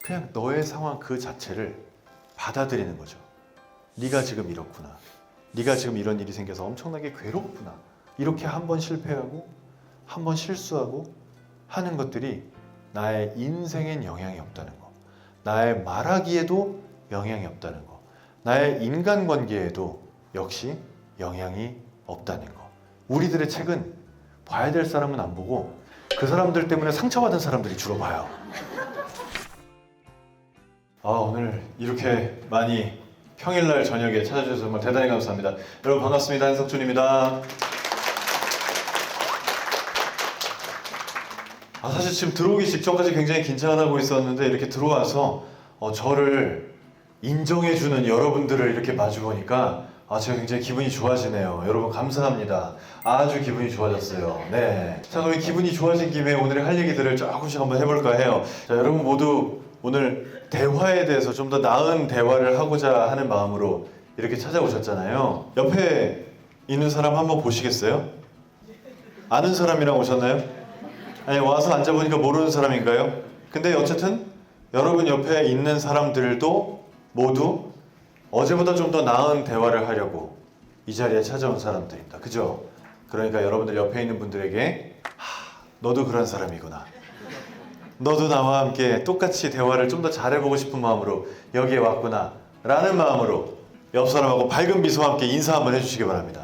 그냥 너의 상황 그 자체를 받아들이는 거죠. 네가 지금 이렇구나. 네가 지금 이런 일이 생겨서 엄청나게 괴롭구나. 이렇게 한 번 실패하고 한 번 실수하고 하는 것들이 나의 인생엔 영향이 없다는 거. 나의 말하기에도 영향이 없다는 거. 나의 인간관계에도 역시 영향이 없다는 거. 우리들의 책은 봐야 될 사람은 안 보고 그 사람들 때문에 상처받은 사람들이 주로 봐요. 오늘 이렇게 많이 평일날 저녁에 찾아주셔서 정말 대단히 감사합니다. 여러분 반갑습니다. 한석준입니다. 사실 지금 들어오기 직전까지 굉장히 긴장을 하고 있었는데 이렇게 들어와서 저를 인정해주는 여러분들을 이렇게 마주보니까 제가 굉장히 기분이 좋아지네요. 여러분 감사합니다. 아주 기분이 좋아졌어요. 네. 자, 그럼 기분이 좋아진 김에 오늘의 할 얘기들을 조금씩 한번 해볼까 해요. 자, 여러분 모두 오늘 대화에 대해서 좀 더 나은 대화를 하고자 하는 마음으로 이렇게 찾아오셨잖아요. 옆에 있는 사람 한번 보시겠어요? 아는 사람이랑 오셨나요? 아니, 와서 앉아보니까 모르는 사람인가요? 근데 어쨌든 여러분 옆에 있는 사람들도 모두 어제보다 좀 더 나은 대화를 하려고 이 자리에 찾아온 사람들입니다. 그죠? 그러니까 여러분들 옆에 있는 분들에게 너도 그런 사람이구나. 너도 나와 함께 똑같이 대화를 좀 더 잘해보고 싶은 마음으로 여기에 왔구나 라는 마음으로 옆 사람하고 밝은 미소와 함께 인사 한번 해주시기 바랍니다.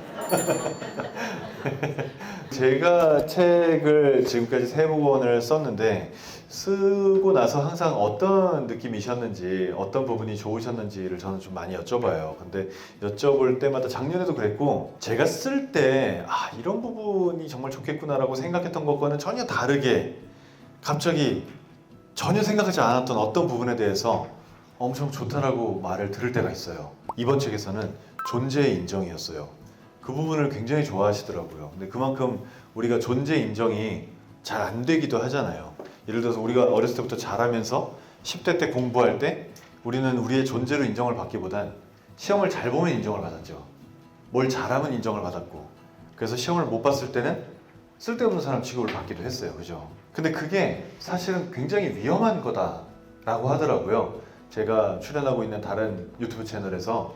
제가 책을 지금까지 3권을 썼는데 쓰고 나서 항상 어떤 느낌이셨는지 어떤 부분이 좋으셨는지를 저는 좀 많이 여쭤봐요. 근데 여쭤볼 때마다 작년에도 그랬고 제가 쓸 때 이런 부분이 정말 좋겠구나 라고 생각했던 것과는 전혀 다르게 갑자기 전혀 생각하지 않았던 어떤 부분에 대해서 엄청 좋다라고 말을 들을 때가 있어요. 이번 책에서는 존재의 인정이었어요. 그 부분을 굉장히 좋아하시더라고요. 근데 그만큼 우리가 존재 인정이 잘 안 되기도 하잖아요. 예를 들어서 우리가 어렸을 때부터 자라면서 10대 때 공부할 때 우리는 우리의 존재로 인정을 받기보단 시험을 잘 보면 인정을 받았죠. 뭘 잘하면 인정을 받았고 그래서 시험을 못 봤을 때는 쓸데없는 사람 취급을 받기도 했어요. 그죠? 근데 그게 사실은 굉장히 위험한 거다라고 하더라고요. 제가 출연하고 있는 다른 유튜브 채널에서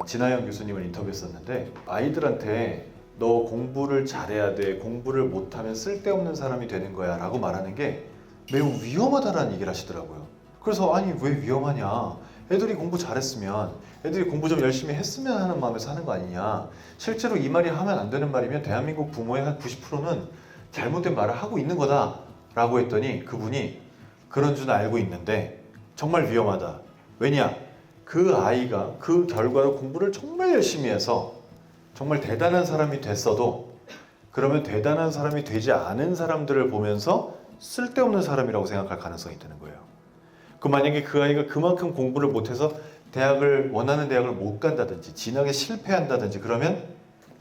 진하영 교수님을 인터뷰했었는데 아이들한테 너 공부를 잘해야 돼. 공부를 못하면 쓸데없는 사람이 되는 거야 라고 말하는 게 매우 위험하다라는 얘기를 하시더라고요. 그래서 아니 왜 위험하냐. 애들이 공부 잘했으면 애들이 공부 좀 열심히 했으면 하는 마음에서 하는 거 아니냐. 실제로 이 말이 하면 안 되는 말이면 대한민국 부모의 한 90%는 잘못된 말을 하고 있는 거다 라고 했더니 그분이 그런 줄 알고 있는데 정말 위험하다. 왜냐? 그 아이가 그 결과로 공부를 정말 열심히 해서 정말 대단한 사람이 됐어도 그러면 대단한 사람이 되지 않은 사람들을 보면서 쓸데없는 사람이라고 생각할 가능성이 있다는 거예요. 그 만약에 그 아이가 그만큼 공부를 못해서 원하는 대학을 못 간다든지 진학에 실패한다든지 그러면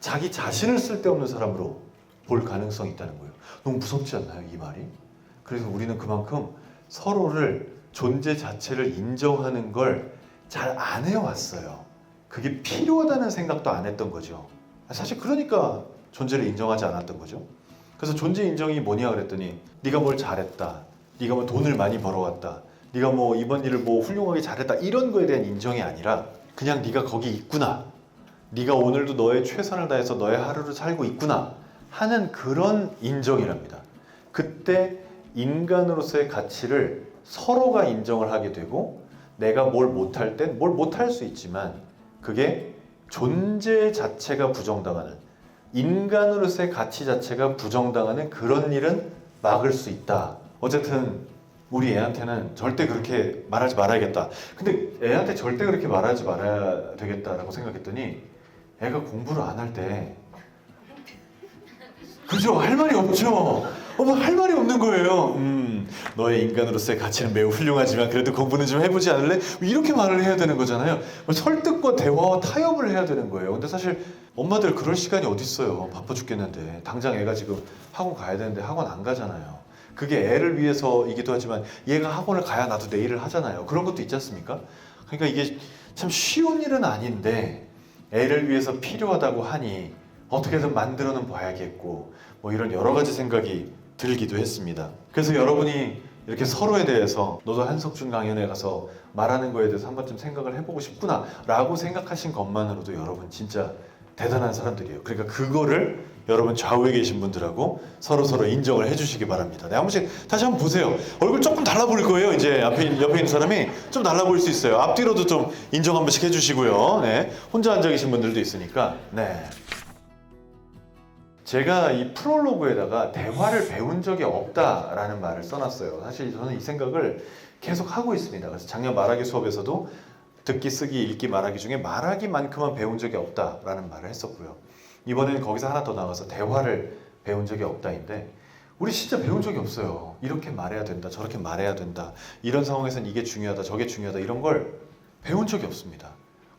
자기 자신을 쓸데없는 사람으로 볼 가능성이 있다는 거예요. 너무 무섭지 않나요, 이 말이? 그래서 우리는 그만큼 서로를 존재 자체를 인정하는 걸 잘 안 해왔어요. 그게 필요하다는 생각도 안 했던 거죠. 사실 그러니까 존재를 인정하지 않았던 거죠. 그래서 존재 인정이 뭐냐 그랬더니 네가 뭘 잘했다. 네가 뭐 돈을 많이 벌어왔다. 네가 뭐 이번 일을 뭐 훌륭하게 잘했다. 이런 거에 대한 인정이 아니라 그냥 네가 거기 있구나. 네가 오늘도 너의 최선을 다해서 너의 하루를 살고 있구나 하는 그런 인정이랍니다. 그때 인간으로서의 가치를 서로가 인정을 하게 되고 내가 뭘 못할 땐 뭘 못할 수 있지만 그게 존재 자체가 부정당하는 인간으로서의 가치 자체가 부정당하는 그런 일은 막을 수 있다. 어쨌든 우리 애한테는 절대 그렇게 말하지 말아야겠다. 근데 애한테 절대 그렇게 말하지 말아야 되겠다라고 생각했더니 애가 공부를 안 할 때 그죠? 할 말이 없죠? 할 말이 없는 거예요. 너의 인간으로서의 가치는 매우 훌륭하지만 그래도 공부는 좀 해보지 않을래? 이렇게 말을 해야 되는 거잖아요. 설득과 대화와 타협을 해야 되는 거예요. 근데 사실 엄마들 그럴 시간이 어디 있어요. 바빠 죽겠는데 당장 애가 지금 학원 가야 되는데 학원 안 가잖아요. 그게 애를 위해서이기도 하지만 얘가 학원을 가야 나도 내 일을 하잖아요. 그런 것도 있지 않습니까? 그러니까 이게 참 쉬운 일은 아닌데 애를 위해서 필요하다고 하니 어떻게든 만들어는 봐야겠고 뭐 이런 여러 가지 생각이 들기도 했습니다. 그래서 여러분이 이렇게 서로에 대해서 너도 한석준 강연에 가서 말하는 거에 대해서 한 번쯤 생각을 해보고 싶구나 라고 생각하신 것만으로도 여러분 진짜 대단한 사람들이에요. 그러니까 그거를 여러분 좌우에 계신 분들하고 서로 인정을 해주시기 바랍니다. 네, 한 번씩 다시 한번 보세요. 얼굴 조금 달라 보일 거예요. 이제 옆에 있는 사람이 좀 달라 보일 수 있어요. 앞뒤로도 좀 인정 한 번씩 해주시고요. 네, 혼자 앉아 계신 분들도 있으니까. 네. 제가 이 프롤로그에다가 대화를 배운 적이 없다라는 말을 써놨어요. 사실 저는 이 생각을 계속 하고 있습니다. 그래서 작년 말하기 수업에서도 듣기, 쓰기, 읽기, 말하기 중에 말하기만큼은 배운 적이 없다라는 말을 했었고요. 이번에는 거기서 하나 더 나가서 대화를 배운 적이 없다인데 우리 진짜 배운 적이 없어요. 이렇게 말해야 된다, 저렇게 말해야 된다, 이런 상황에서는 이게 중요하다, 저게 중요하다, 이런 걸 배운 적이 없습니다.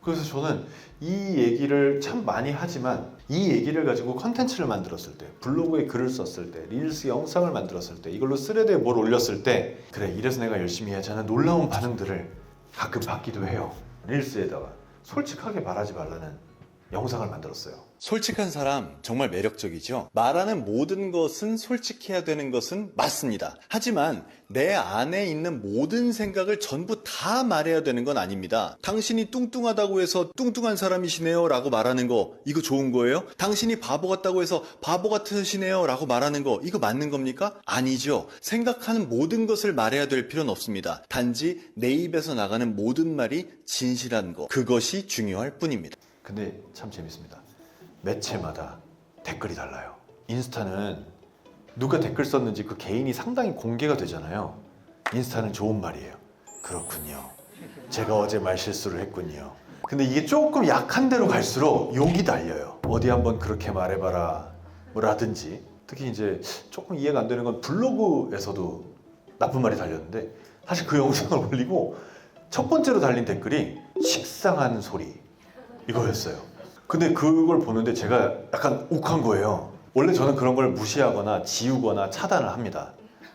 그래서 저는 이 얘기를 참 많이 하지만 이 얘기를 가지고 컨텐츠를 만들었을 때, 블로그에 글을 썼을 때, 릴스 영상을 만들었을 때, 이걸로 스레드에 뭘 올렸을 때 그래, 이래서 내가 열심히 해야지 하는 놀라운 반응들을 가끔 받기도 해요. 릴스에다가 솔직하게 말하지 말라는 영상을 만들었어요. 솔직한 사람 정말 매력적이죠. 말하는 모든 것은 솔직해야 되는 것은 맞습니다. 하지만 내 안에 있는 모든 생각을 전부 다 말해야 되는 건 아닙니다. 당신이 뚱뚱하다고 해서 뚱뚱한 사람이시네요 라고 말하는 거, 이거 좋은 거예요? 당신이 바보 같다고 해서 바보 같으시네요 라고 말하는 거, 이거 맞는 겁니까? 아니죠. 생각하는 모든 것을 말해야 될 필요는 없습니다. 단지 내 입에서 나가는 모든 말이 진실한 거, 그것이 중요할 뿐입니다. 근데 참 재밌습니다. 매체마다 댓글이 달라요. 인스타는 누가 댓글 썼는지 그 개인이 상당히 공개가 되잖아요. 인스타는 좋은 말이에요. 그렇군요. 제가 어제 말실수를 했군요. 근데 이게 조금 약한 데로 갈수록 욕이 달려요. 어디 한번 그렇게 말해봐라 뭐라든지. 특히 이제 조금 이해가 안 되는 건 블로그에서도 나쁜 말이 달렸는데 사실 그 영상을 올리고 첫 번째로 달린 댓글이 식상한 소리 이거였어요. 근데 그걸 보는데 제가 약간 욱한 거예요. 원래 저는 그런 걸 무시하거나 지우거나 차단을 합니다.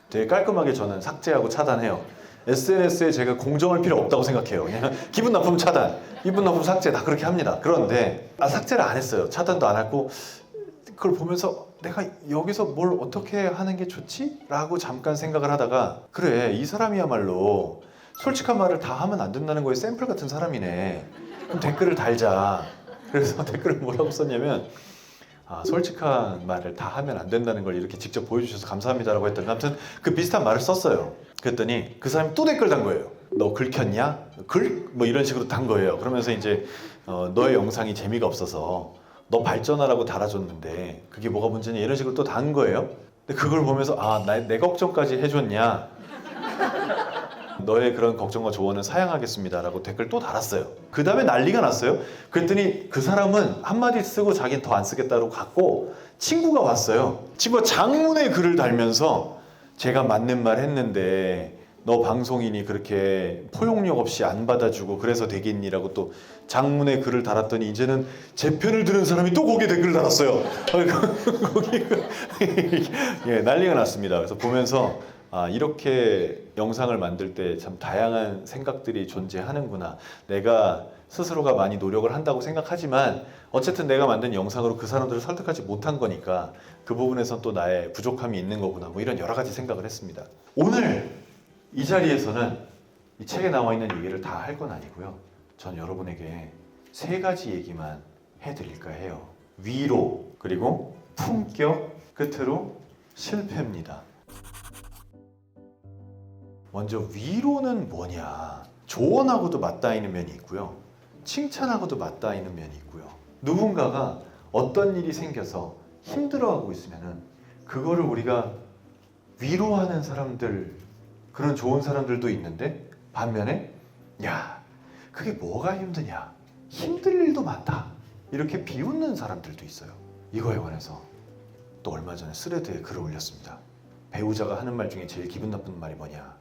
되게 깔끔하게 저는 삭제하고 차단해요. SNS에 제가 공정할 필요 없다고 생각해요. 그냥 기분 나쁘면 차단, 기분 나쁘면 삭제, 다 그렇게 합니다. 그런데 삭제를 안 했어요. 차단도 안 했고, 그걸 보면서 내가 여기서 뭘 어떻게 하는 게 좋지? 라고 잠깐 생각을 하다가 그래, 이 사람이야말로 솔직한 말을 다 하면 안 된다는 거에 샘플 같은 사람이네. 그럼 댓글을 달자. 그래서 댓글을 뭐라고 썼냐면 솔직한 말을 다 하면 안 된다는 걸 이렇게 직접 보여주셔서 감사합니다라고 했더니 아무튼 그 비슷한 말을 썼어요. 그랬더니 그 사람이 또 댓글 단 거예요. 너 글 켰냐? 글? 뭐 이런 식으로 단 거예요. 그러면서 이제 너의 영상이 재미가 없어서 너 발전하라고 달아줬는데 그게 뭐가 문제냐 이런 식으로 또 단 거예요. 근데 그걸 보면서 내 걱정까지 해줬냐? 너의 그런 걱정과 조언은 사양하겠습니다라고 댓글 또 달았어요. 그 다음에 난리가 났어요. 그랬더니 그 사람은 한마디 쓰고 자기는 더 안 쓰겠다고 갔고 친구가 왔어요. 친구가 장문의 글을 달면서 제가 맞는 말 했는데 너 방송인이 그렇게 포용력 없이 안 받아주고 그래서 되겠니라고 또 장문의 글을 달았더니 이제는 제 편을 들은 사람이 또 거기에 댓글을 달았어요. 거기 예, 난리가 났습니다. 그래서 보면서 이렇게 영상을 만들 때 참 다양한 생각들이 존재하는구나. 내가 스스로가 많이 노력을 한다고 생각하지만 어쨌든 내가 만든 영상으로 그 사람들을 설득하지 못한 거니까 그 부분에선 또 나의 부족함이 있는 거구나. 뭐 이런 여러 가지 생각을 했습니다. 오늘 이 자리에서는 이 책에 나와 있는 얘기를 다 할 건 아니고요. 전 여러분에게 세 가지 얘기만 해드릴까 해요. 위로, 그리고 품격, 끝으로 실패입니다. 먼저 위로는 뭐냐? 조언하고도 맞닿아 있는 면이 있고요. 칭찬하고도 맞닿아 있는 면이 있고요. 누군가가 어떤 일이 생겨서 힘들어하고 있으면은 그거를 우리가 위로하는 사람들, 그런 좋은 사람들도 있는데 반면에 야, 그게 뭐가 힘드냐? 힘들 일도 많다. 이렇게 비웃는 사람들도 있어요. 이거에 관해서 또 얼마 전에 스레드에 글을 올렸습니다. 배우자가 하는 말 중에 제일 기분 나쁜 말이 뭐냐?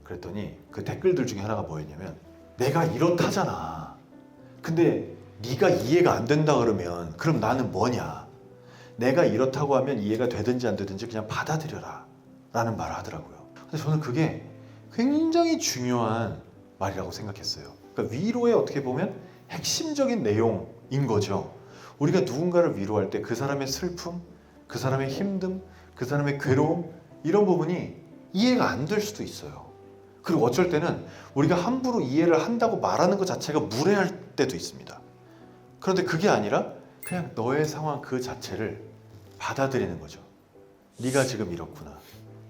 그랬더니 그 댓글들 중에 하나가 뭐였냐면 내가 이렇다잖아. 근데 네가 이해가 안 된다 그러면 그럼 나는 뭐냐? 내가 이렇다고 하면 이해가 되든지 안 되든지 그냥 받아들여라 라는 말을 하더라고요. 근데 저는 그게 굉장히 중요한 말이라고 생각했어요. 그러니까 위로의 어떻게 보면 핵심적인 내용인 거죠. 우리가 누군가를 위로할 때 그 사람의 슬픔, 그 사람의 힘듦, 그 사람의 괴로움 이런 부분이 이해가 안 될 수도 있어요. 그리고 어쩔 때는 우리가 함부로 이해를 한다고 말하는 것 자체가 무례할 때도 있습니다. 그런데 그게 아니라 그냥 너의 상황 그 자체를 받아들이는 거죠. 네가 지금 이렇구나.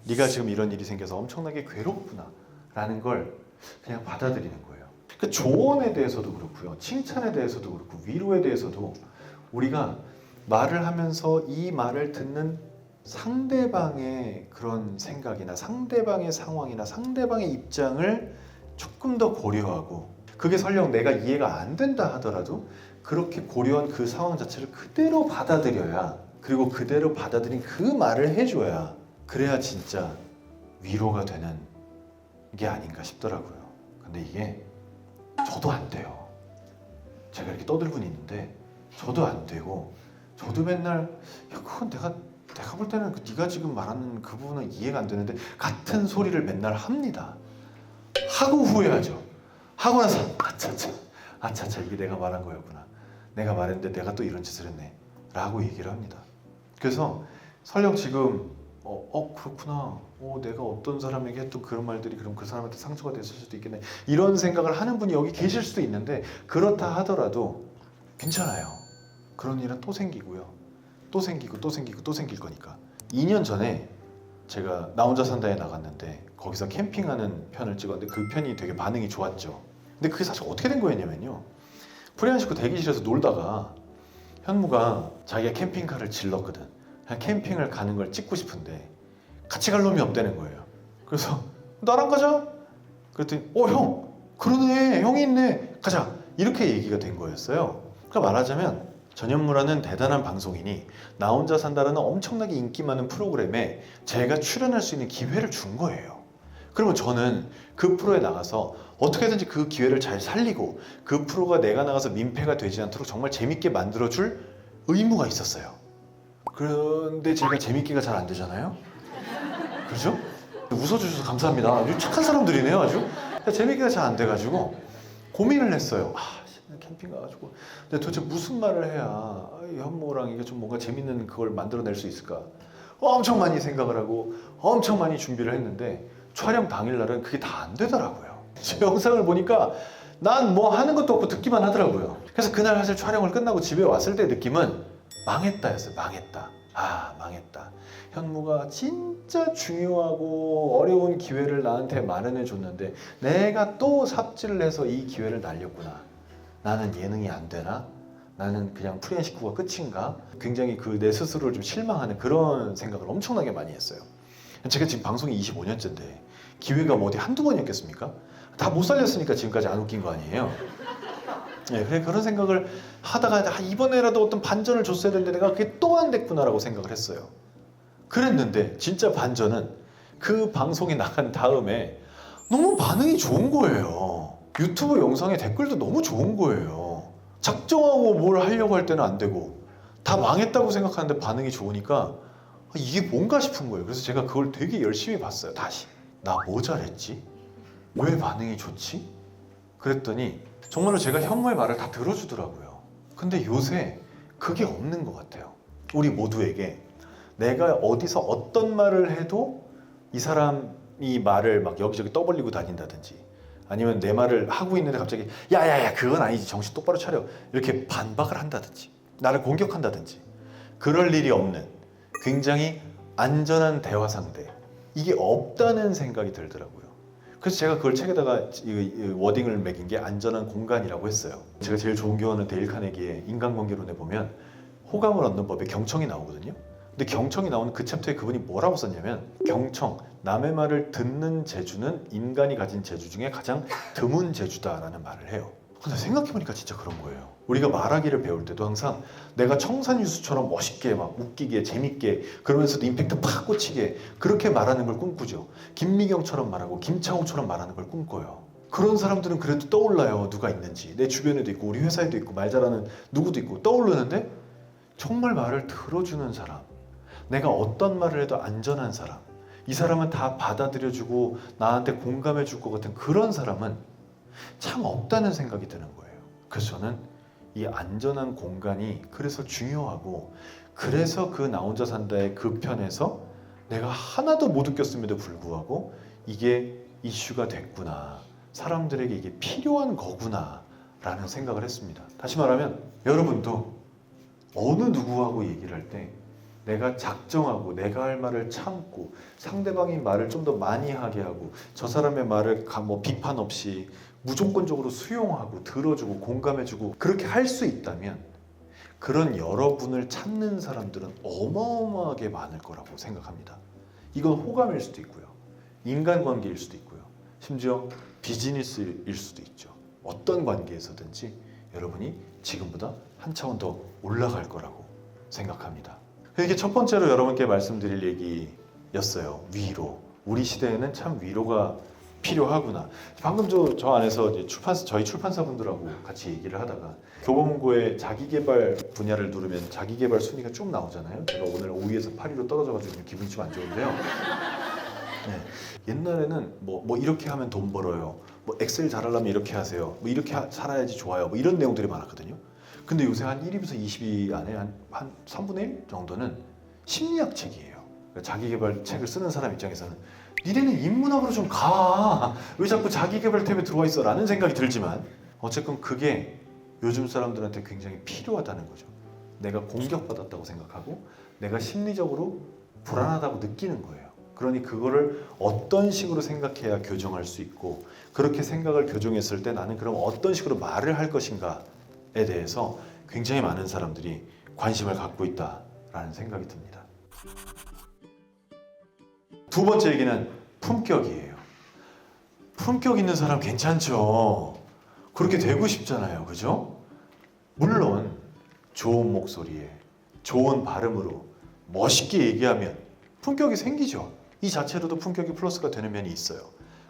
네가 지금 이런 일이 생겨서 엄청나게 괴롭구나 라는 걸 그냥 받아들이는 거예요. 그 조언에 대해서도 그렇고요. 칭찬에 대해서도 그렇고 위로에 대해서도 우리가 말을 하면서 이 말을 듣는 상대방의 그런 생각이나 상대방의 상황이나 상대방의 입장을 조금 더 고려하고 그게 설령 내가 이해가 안 된다 하더라도 그렇게 고려한 그 상황 자체를 그대로 받아들여야 그리고 그대로 받아들인 그 말을 해줘야 그래야 진짜 위로가 되는 게 아닌가 싶더라고요. 근데 이게 저도 안 돼요. 제가 이렇게 떠들고는 있는데 저도 안 되고 저도 맨날 야 그건 내가 볼 때는 네가 지금 말하는 그 부분은 이해가 안 되는데 같은 소리를 맨날 합니다. 하고 후회하죠. 하고 나서 아차차 이게 내가 말한 거였구나. 내가 말했는데 내가 또 이런 짓을 했네 라고 얘기를 합니다. 그래서 설령 지금 그렇구나. 내가 어떤 사람에게 했던 그런 말들이 그럼 그 사람한테 상처가 됐을 수도 있겠네. 이런 생각을 하는 분이 여기 계실 수도 있는데 그렇다 하더라도 괜찮아요. 그런 일은 또 생기고요. 또 생기고 또 생기고 또 생길 거니까. 2년 전에 제가 나 혼자 산다에 나갔는데 거기서 캠핑하는 편을 찍었는데 그 편이 되게 반응이 좋았죠. 근데 그게 사실 어떻게 된 거였냐면요. 프리한 식구 대기실에서 놀다가 현무가 자기가 캠핑카를 질렀거든. 그냥 캠핑을 가는 걸 찍고 싶은데 같이 갈 놈이 없다는 거예요. 그래서 나랑 가자. 그랬더니 형 그러네 형이 있네 가자 이렇게 얘기가 된 거였어요. 그러니까 말하자면 전현무라는 대단한 방송인이 나 혼자 산다라는 엄청나게 인기 많은 프로그램에 제가 출연할 수 있는 기회를 준 거예요. 그러면 저는 그 프로에 나가서 어떻게든지 그 기회를 잘 살리고 그 프로가 내가 나가서 민폐가 되지 않도록 정말 재밌게 만들어줄 의무가 있었어요. 그런데 제가 재밌기가 잘 안 되잖아요. 그렇죠? 웃어주셔서 감사합니다. 아주 착한 사람들이네요. 아주 재밌기가 잘 안 돼가지고 고민을 했어요. 캠핑 가가지고 근데 도대체 무슨 말을 해야 현모랑 이게 좀 뭔가 재밌는 그걸 만들어낼 수 있을까 엄청 많이 생각을 하고 엄청 많이 준비를 했는데 촬영 당일날은 그게 다 안 되더라고요. 제 영상을 보니까 난 뭐 하는 것도 없고 듣기만 하더라고요. 그래서 그날 사실 촬영을 끝나고 집에 왔을 때 느낌은 망했다였어요. 망했다. 현무가 진짜 중요하고 어려운 기회를 나한테 마련해 줬는데 내가 또 삽질을 해서 이 기회를 날렸구나. 나는 예능이 안 되나? 나는 그냥 프리한 식구가 끝인가? 굉장히 그 내 스스로를 좀 실망하는 그런 생각을 엄청나게 많이 했어요. 제가 지금 방송이 25년째인데 기회가 뭐 어디 한두 번이었겠습니까? 다 못 살렸으니까 지금까지 안 웃긴 거 아니에요? 네, 그래 그런 생각을 하다가 이번에라도 어떤 반전을 줬어야 되는데 내가 그게 또 안 됐구나라고 생각을 했어요. 그랬는데 진짜 반전은 그 방송이 나간 다음에 너무 반응이 좋은 거예요. 유튜브 영상에 댓글도 너무 좋은 거예요. 작정하고 뭘 하려고 할 때는 안 되고 다 망했다고 생각하는데 반응이 좋으니까 이게 뭔가 싶은 거예요. 그래서 제가 그걸 되게 열심히 봤어요. 다시 나 뭐 잘했지? 왜 반응이 좋지? 그랬더니 정말로 제가 현무의 말을 다 들어주더라고요. 근데 요새 그게 없는 것 같아요. 우리 모두에게 내가 어디서 어떤 말을 해도 이 사람이 말을 막 여기저기 떠벌리고 다닌다든지 아니면 내 말을 하고 있는데 갑자기 야야야 그건 아니지 정신 똑바로 차려 이렇게 반박을 한다든지 나를 공격한다든지 그럴 일이 없는 굉장히 안전한 대화 상대 이게 없다는 생각이 들더라고요. 그래서 제가 그걸 책에다가 이 워딩을 매긴 게 안전한 공간이라고 했어요. 제가 제일 존경하는 데일 카네기의 인간관계론에 보면 호감을 얻는 법에 경청이 나오거든요. 근데 경청이 나오는 그 챕터에 그분이 뭐라고 썼냐면 경청, 남의 말을 듣는 재주는 인간이 가진 재주 중에 가장 드문 재주다라는 말을 해요. 근데 생각해보니까 진짜 그런 거예요. 우리가 말하기를 배울 때도 항상 내가 청산유수처럼 멋있게 막 웃기게 재밌게 그러면서도 임팩트 팍 꽂히게 그렇게 말하는 걸 꿈꾸죠. 김미경처럼 말하고 김창호처럼 말하는 걸 꿈꿔요. 그런 사람들은 그래도 떠올라요. 누가 있는지. 내 주변에도 있고 우리 회사에도 있고 말 잘하는 누구도 있고 떠오르는데 정말 말을 들어주는 사람 내가 어떤 말을 해도 안전한 사람 이 사람은 다 받아들여주고 나한테 공감해 줄 것 같은 그런 사람은 참 없다는 생각이 드는 거예요. 그래서 저는 이 안전한 공간이 그래서 중요하고 그래서 그 나 혼자 산다의 그 편에서 내가 하나도 못 웃겼음에도 불구하고 이게 이슈가 됐구나. 사람들에게 이게 필요한 거구나 라는 생각을 했습니다. 다시 말하면 여러분도 어느 누구하고 얘기를 할 때 내가 작정하고 내가 할 말을 참고 상대방이 말을 좀 더 많이 하게 하고 저 사람의 말을 뭐 비판 없이 무조건적으로 수용하고 들어주고 공감해주고 그렇게 할 수 있다면 그런 여러분을 찾는 사람들은 어마어마하게 많을 거라고 생각합니다. 이건 호감일 수도 있고요. 인간관계일 수도 있고요. 심지어 비즈니스일 수도 있죠. 어떤 관계에서든지 여러분이 지금보다 한 차원 더 올라갈 거라고 생각합니다. 이게 첫 번째로 여러분께 말씀드릴 얘기였어요. 위로. 우리 시대에는 참 위로가 필요하구나. 방금 저 안에서 이제 저희 출판사분들하고 같이 얘기를 하다가 교보문고의 자기개발 분야를 누르면 자기개발 순위가 쭉 나오잖아요. 제가 오늘 5위에서 8위로 떨어져가지고 기분이 좀 안 좋은데요. 네. 옛날에는 뭐 이렇게 하면 돈 벌어요. 뭐 엑셀 잘하려면 이렇게 하세요. 뭐 이렇게 살아야지 좋아요. 뭐 이런 내용들이 많았거든요. 근데 요새 한 1위부터 20위 안에 한 3분의 1 정도는 심리학 책이에요. 그러니까 자기개발 책을 쓰는 사람 입장에서는 니네는 인문학으로 좀 가. 왜 자꾸 자기개발 탭에 들어와 있어? 라는 생각이 들지만 어쨌든 그게 요즘 사람들한테 굉장히 필요하다는 거죠. 내가 공격받았다고 생각하고 내가 심리적으로 불안하다고 느끼는 거예요. 그러니 그거를 어떤 식으로 생각해야 교정할 수 있고 그렇게 생각을 교정했을 때 나는 그럼 어떤 식으로 말을 할 것인가에 대해서 굉장히 많은 사람들이 관심을 갖고 있다라는 생각이 듭니다. 두 번째 얘기는 품격이에요. 품격 있는 사람 괜찮죠. 그렇게 되고 싶잖아요. 그죠? 물론 좋은 목소리에 좋은 발음으로 멋있게 얘기하면 품격이 생기죠. 이 자체로도 품격이 플러스가 되는 면이 있어요.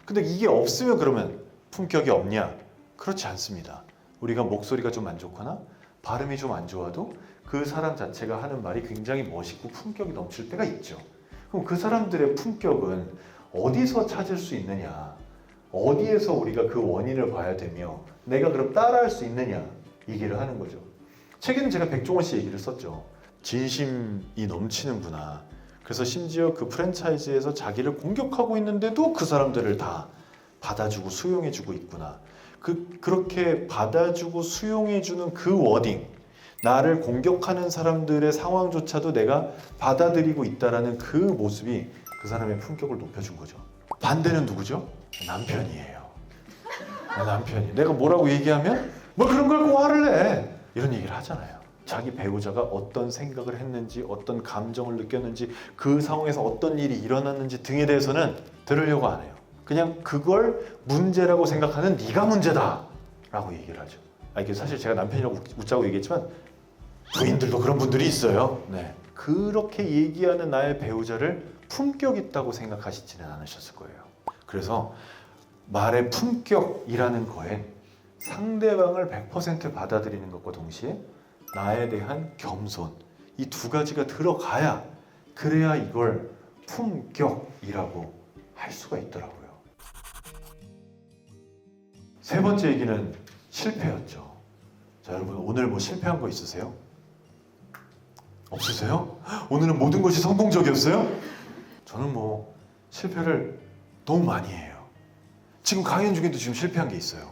근데 이게 없으면 그러면 품격이 없냐? 그렇지 않습니다. 우리가 목소리가 좀 안 좋거나 발음이 좀 안 좋아도 그 사람 자체가 하는 말이 굉장히 멋있고 품격이 넘칠 때가 있죠. 그럼 그 사람들의 품격은 어디서 찾을 수 있느냐? 어디에서 우리가 그 원인을 봐야 되며 내가 그럼 따라할 수 있느냐? 얘기를 하는 거죠. 책에는 제가 백종원 씨 얘기를 썼죠. 진심이 넘치는구나. 그래서 심지어 그 프랜차이즈에서 자기를 공격하고 있는데도 그 사람들을 다 받아주고 수용해주고 있구나. 그렇게 받아주고 수용해주는 그 워딩, 나를 공격하는 사람들의 상황조차도 내가 받아들이고 있다라는 그 모습이 그 사람의 품격을 높여준 거죠. 반대는 누구죠? 남편이에요. 남편이. 내가 뭐라고 얘기하면 뭐 그런 걸 꼭 화를 내. 이런 얘기를 하잖아요. 자기 배우자가 어떤 생각을 했는지 어떤 감정을 느꼈는지 그 상황에서 어떤 일이 일어났는지 등에 대해서는 들으려고 안 해요. 그냥 그걸 문제라고 생각하는 네가 문제다 라고 얘기를 하죠. 이게 사실 제가 남편이라고 웃자고 얘기했지만 부인들도 그런 분들이 있어요. 네. 그렇게 얘기하는 나의 배우자를 품격 있다고 생각하시지는 않으셨을 거예요. 그래서 말의 품격이라는 거에 상대방을 100% 받아들이는 것과 동시에 나에 대한 겸손, 이 두 가지가 들어가야 그래야 이걸 품격이라고 할 수가 있더라고요. 세 번째 얘기는 실패였죠. 자, 여러분 오늘 뭐 실패한 거 있으세요? 없으세요? 오늘은 모든 것이 성공적이었어요? 저는 뭐 실패를 너무 많이 해요. 지금 강연 중에도 지금 실패한 게 있어요.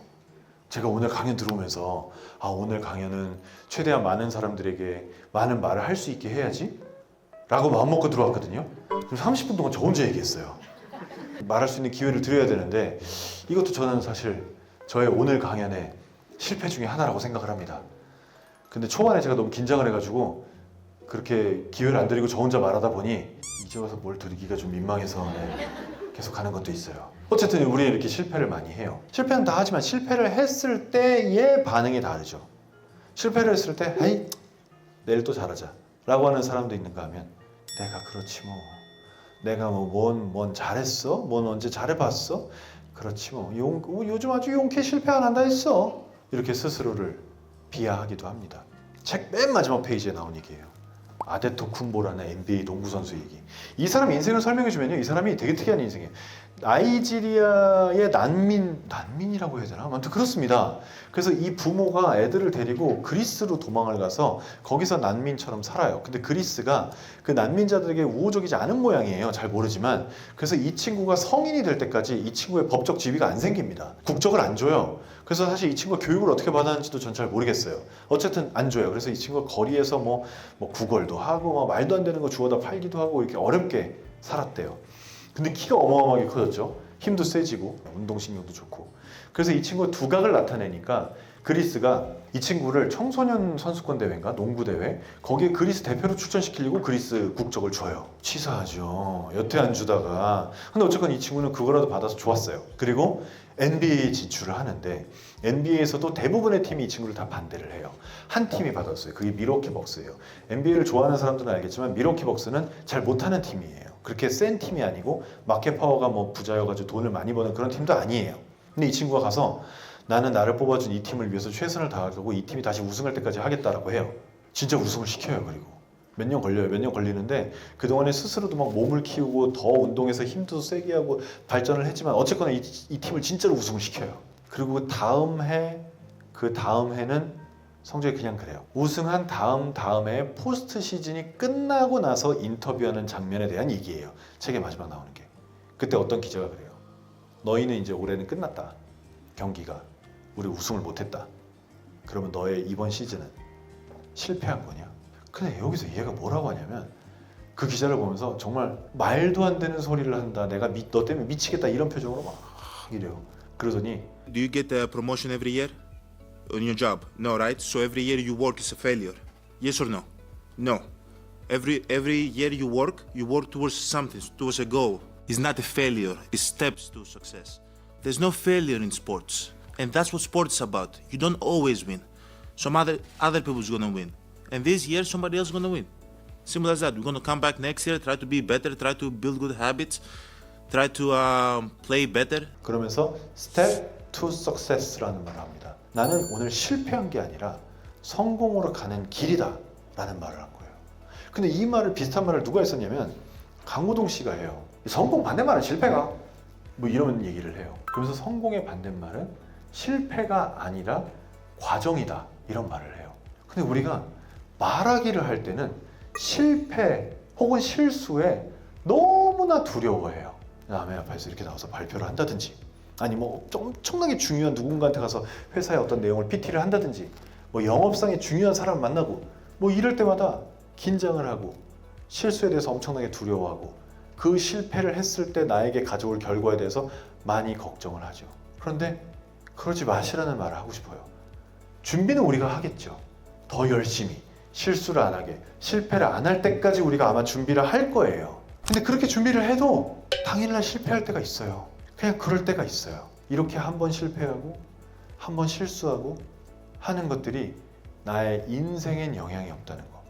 제가 오늘 강연 들어오면서 오늘 강연은 최대한 많은 사람들에게 많은 말을 할 수 있게 해야지 라고 마음먹고 들어왔거든요. 그럼 30분 동안 저 혼자 얘기했어요. 말할 수 있는 기회를 드려야 되는데 이것도 저는 사실 저의 오늘 강연의 실패 중에 하나라고 생각을 합니다. 근데 초반에 제가 너무 긴장을 해가지고 그렇게 기회를 안 드리고 저 혼자 말하다 보니 이제 와서 뭘 드리기가 좀 민망해서 계속 가는 것도 있어요. 어쨌든 우리 이렇게 실패를 많이 해요. 실패는 다 하지만 실패를 했을 때의 반응이 다르죠. 실패를 했을 때 에이 내일 또 잘하자 라고 하는 사람도 있는가 하면 내가 그렇지 뭐 내가 뭔 잘했어? 뭔 언제 잘해봤어? 그렇지 뭐 요즘 아주 용케 실패 안 한다 했어. 이렇게 스스로를 비하하기도 합니다. 책 맨 마지막 페이지에 나온 얘기예요. 아데토쿤보라는 NBA 농구 선수 얘기. 이 사람 인생을 설명해주면요, 이 사람이 되게 특이한 인생이에요. 나이지리아의 난민이라고 해야 되나? 아무튼 그렇습니다. 그래서 이 부모가 애들을 데리고 그리스로 도망을 가서 거기서 난민처럼 살아요. 근데 그리스가 그 난민자들에게 우호적이지 않은 모양이에요. 잘 모르지만. 그래서 이 친구가 성인이 될 때까지 이 친구의 법적 지위가 안 생깁니다. 국적을 안 줘요. 그래서 사실 이 친구가 교육을 어떻게 받았는지도 전 잘 모르겠어요. 어쨌든 안 줘요. 그래서 이 친구가 거리에서 뭐 구걸도 하고 막 말도 안 되는 거 주워다 팔기도 하고 이렇게 어렵게 살았대요. 근데 키가 어마어마하게 커졌죠. 힘도 세지고 운동신경도 좋고. 그래서 이 친구가 두각을 나타내니까 그리스가 이 친구를 청소년 선수권 대회인가 농구 대회 거기에 그리스 대표로 출전시키려고 그리스 국적을 줘요. 치사하죠. 여태 안 주다가. 근데 어쨌건 이 친구는 그거라도 받아서 좋았어요. 그리고 NBA 진출을 하는데 NBA에서도 대부분의 팀이 이 친구를 다 반대를 해요. 한 팀이 받았어요. 그게 밀워키 벅스예요. NBA를 좋아하는 사람들은 알겠지만 밀워키 벅스는 잘 못하는 팀이에요. 그렇게 센 팀이 아니고 마켓 파워가 뭐 부자여가지고 돈을 많이 버는 그런 팀도 아니에요. 근데 이 친구가 가서 나는 나를 뽑아준 이 팀을 위해서 최선을 다하고 이 팀이 다시 우승할 때까지 하겠다라고 해요. 진짜 우승을 시켜요. 그리고 몇 년 걸려요. 몇 년 걸리는데 그동안에 스스로도 막 몸을 키우고 더 운동해서 힘도 세게 하고 발전을 했지만 어쨌거나 이 팀을 진짜로 우승을 시켜요. 그리고 그 다음 해는 성적이 그냥 그래요. 우승한 다음 해 포스트 시즌이 끝나고 나서 인터뷰하는 장면에 대한 얘기예요. 책의 마지막 나오는 게. 그때 어떤 기자가 그래요. 너희는 이제 올해는 끝났다. 경기가. 우리 우승을 못했다. 그러면 너의 이번 시즌은 실패한 거냐? 근데 여기서 얘가 뭐라고 하냐면 그 기자를 보면서 정말 말도 안 되는 소리를 한다. 내가 너 때문에 미치겠다. 이런 표정으로 막 이래요. 그러더니 Do you get a promotion every year on your job? No, right? So every year you work is a failure. Yes or no? No. Every year you work towards something, towards a goal. It's not a failure. It's steps to success. There's no failure in sports, and that's what sports is about. You don't always win. Some other people's gonna win, and this year somebody else is gonna win. Simple as that. We're gonna come back next year, try to be better, try to build good habits, try to play better. 그러면서 step to success라는 말을 합니다. 나는 오늘 실패한 게 아니라 성공으로 가는 길이다 라는 말을 한 거예요. 근데 이 말을 비슷한 말을 누가 했었냐면 강호동 씨가 해요. 성공 반대말은 실패가 뭐 이런 얘기를 해요. 그러면서 성공의 반대말은 실패가 아니라 과정이다 이런 말을 해요. 근데 우리가 말하기를 할 때는 실패 혹은 실수에 너무나 두려워해요. 남의 앞에서 이렇게 나와서 발표를 한다든지 아니 뭐 엄청나게 중요한 누군가한테 가서 회사의 어떤 내용을 PT를 한다든지 뭐 영업상에 중요한 사람을 만나고 뭐 이럴 때마다 긴장을 하고 실수에 대해서 엄청나게 두려워하고 그 실패를 했을 때 나에게 가져올 결과에 대해서 많이 걱정을 하죠. 그런데 그러지 마시라는 말을 하고 싶어요. 준비는 우리가 하겠죠. 더 열심히 실수를 안 하게 실패를 안 할 때까지 우리가 아마 준비를 할 거예요. 근데 그렇게 준비를 해도 당일날 실패할 때가 있어요. 그냥 그럴 때가 있어요. 이렇게 한 번 실패하고 한 번 실수하고 하는 것들이 나의 인생엔 영향이 없다는 거,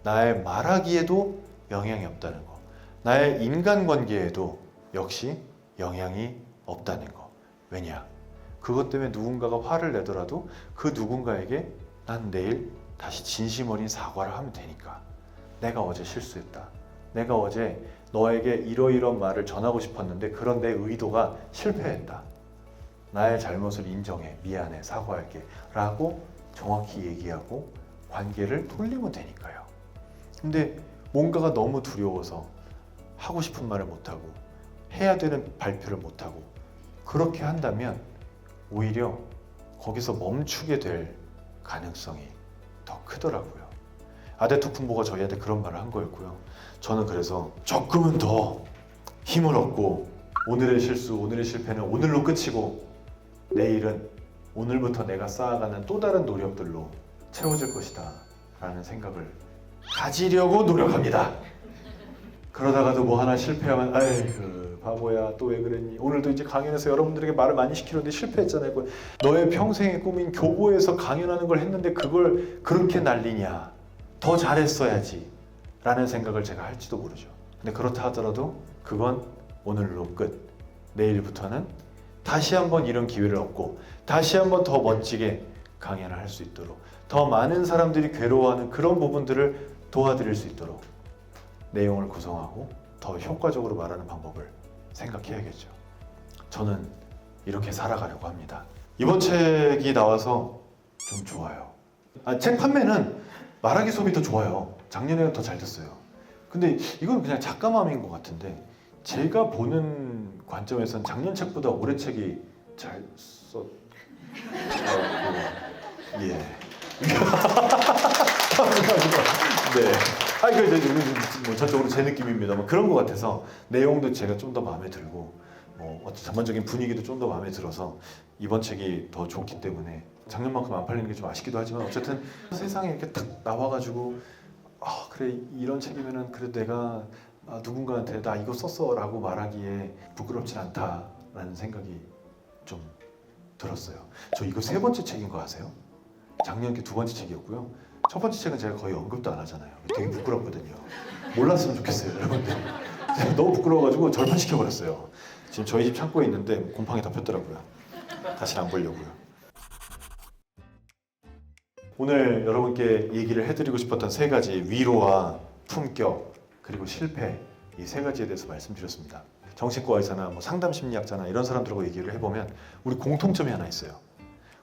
나의 말하기에도 영향이 없다는 거, 나의 인간관계에도 역시 영향이 없다는 거. 왜냐? 그것 때문에 누군가가 화를 내더라도 그 누군가에게 난 내일 다시 진심 어린 사과를 하면 되니까. 내가 어제 실수했다. 내가 어제 너에게 이러이러한 말을 전하고 싶었는데 그런 내 의도가 실패했다. 나의 잘못을 인정해. 미안해. 사과할게. 라고 정확히 얘기하고 관계를 돌리면 되니까요. 근데 뭔가가 너무 두려워서 하고 싶은 말을 못하고 해야 되는 발표를 못하고 그렇게 한다면 오히려 거기서 멈추게 될 가능성이 더 크더라고요. 아데토쿤보가 저희한테 그런 말을 한 거였고요. 저는 그래서 조금은 더 힘을 얻고 오늘의 실수, 오늘의 실패는 오늘로 끝이고 내일은 오늘부터 내가 쌓아가는 또 다른 노력들로 채워질 것이다 라는 생각을 가지려고 노력합니다. 그러다가도 뭐 하나 실패하면 아이고 바보야 또 왜 그랬니? 오늘도 이제 강연에서 여러분들에게 말을 많이 시키려는데 실패했잖아요. 너의 평생의 꿈인 교보에서 강연하는 걸 했는데 그걸 그렇게 날리냐? 더 잘했어야지 라는 생각을 제가 할지도 모르죠. 근데 그렇다 하더라도 그건 오늘로 끝. 내일부터는 다시 한번 이런 기회를 얻고 다시 한번 더 멋지게 강연을 할 수 있도록 더 많은 사람들이 괴로워하는 그런 부분들을 도와드릴 수 있도록 내용을 구성하고 더 효과적으로 말하는 방법을 생각해야겠죠. 저는 이렇게 살아가려고 합니다. 이번 책이 나와서 좀 좋아요. 책 판매는 말하기 수업이 더 좋아요. 작년에는 더 잘 됐어요. 근데 이건 그냥 작가 마음인 것 같은데 제가 보는 관점에서는 작년 책보다 올해 책이 잘 썼... 예. 네. 뭐 전적으로 제 느낌입니다만 그런 것 같아서 내용도 제가 좀 더 마음에 들고 어떤 전반적인 분위기도 좀 더 마음에 들어서 이번 책이 더 좋기 때문에 작년만큼 안 팔리는 게 좀 아쉽기도 하지만 어쨌든 세상에 이렇게 딱 나와가지고 그래 이런 책이면은 그래 내가 누군가한테 나 이거 썼어라고 말하기에 부끄럽진 않다라는 생각이 좀 들었어요. 저 이거 3번째 책인 거 아세요? 작년 게 2번째 책이었고요. 첫 번째 책은 제가 거의 언급도 안 하잖아요. 되게 부끄럽거든요. 몰랐으면 좋겠어요, 여러분들. 제가 너무 부끄러워가지고 절판시켜버렸어요. 지금 저희 집 창고에 있는데 곰팡이 다 폈더라고요. 다시 안 보려고요. 오늘 여러분께 얘기를 해드리고 싶었던 3가지 위로와 품격 그리고 실패 이 3가지에 대해서 말씀드렸습니다. 정신과 의사나 상담 심리학자나 이런 사람들하고 얘기를 해보면 우리 공통점이 하나 있어요.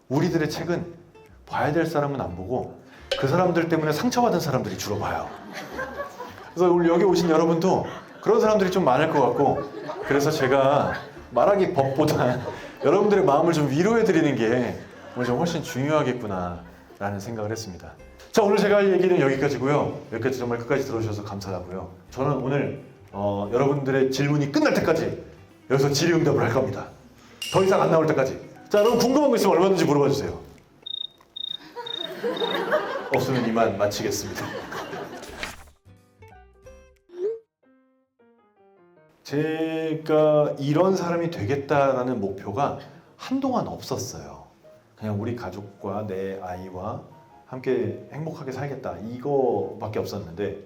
우리들의 책은 봐야 될 사람은 안 보고 그 사람들 때문에 상처받은 사람들이 주로 봐요. 그래서 오늘 여기 오신 여러분도 그런 사람들이 좀 많을 것 같고 그래서 제가 말하기 법보다 여러분들의 마음을 좀 위로해드리는 게 오늘 좀 훨씬 중요하겠구나 라는 생각을 했습니다. 자, 오늘 제가 할 얘기는 여기까지고요. 여기까지 정말 끝까지 들어주셔서 감사하고요. 저는 오늘 여러분들의 질문이 끝날 때까지 여기서 질의응답을 할 겁니다. 더 이상 안 나올 때까지. 자, 여러분 궁금한 거 있으면 얼마든지 물어봐 주세요. 없으면 이만 마치겠습니다. 제가 이런 사람이 되겠다라는 목표가 한동안 없었어요. 그냥 우리 가족과 내 아이와 함께 행복하게 살겠다 이거밖에 없었는데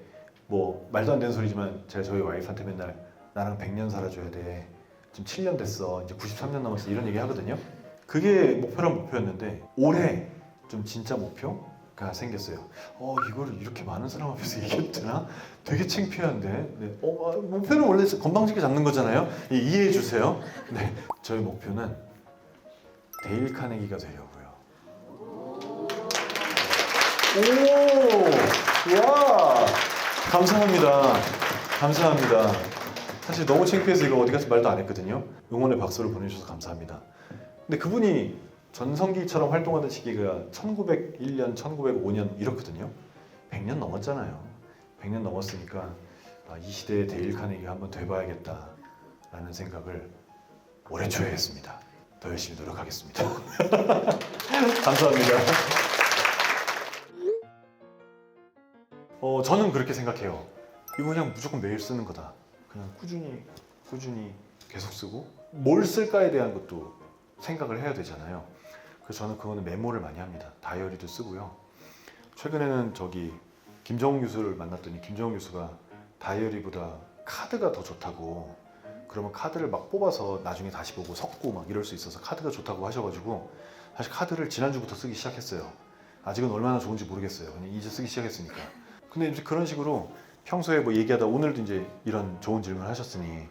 말도 안 되는 소리지만 제가 저희 와이프한테 맨날 나랑 100년 살아줘야 돼. 지금 7년 됐어. 이제 93년 남았어. 이런 얘기 하거든요. 그게 목표란 목표였는데 올해 좀 진짜 목표가 생겼어요. 이거를 이렇게 많은 사람 앞에서 얘기해도 되나? 되게 창피한데. 네. 목표는 원래 건방지게 잡는 거잖아요. 이해해 주세요. 네, 저희 목표는 데일 카네기가 되려고요. 오, 와, 감사합니다. 감사합니다. 사실 너무 창피해서 이거 어디 가서 말도 안 했거든요. 응원의 박수를 보내주셔서 감사합니다. 근데 그분이 전성기처럼 활동하던 시기가 1901년, 1905년 이렇거든요. 100년 넘었잖아요. 100년 넘었으니까 이 시대의 데일 카네기가 한번 돼봐야겠다라는 생각을 올해 초에 했습니다. 더 열심히 노력하겠습니다. 감사합니다. 저는 그렇게 생각해요. 이거 그냥 무조건 매일 쓰는 거다. 그냥 꾸준히 계속 쓰고 뭘 쓸까에 대한 것도 생각을 해야 되잖아요. 그래서 저는 그거는 메모를 많이 합니다. 다이어리도 쓰고요. 최근에는 김정욱 교수를 만났더니 김정욱 교수가 다이어리보다 카드가 더 좋다고, 그러면 카드를 막 뽑아서 나중에 다시 보고 섞고 막 이럴 수 있어서 카드가 좋다고 하셔가지고 사실 카드를 지난주부터 쓰기 시작했어요. 아직은 얼마나 좋은지 모르겠어요. 그냥 이제 쓰기 시작했으니까. 근데 이제 그런 식으로 평소에 얘기하다 오늘도 이제 이런 좋은 질문을 하셨으니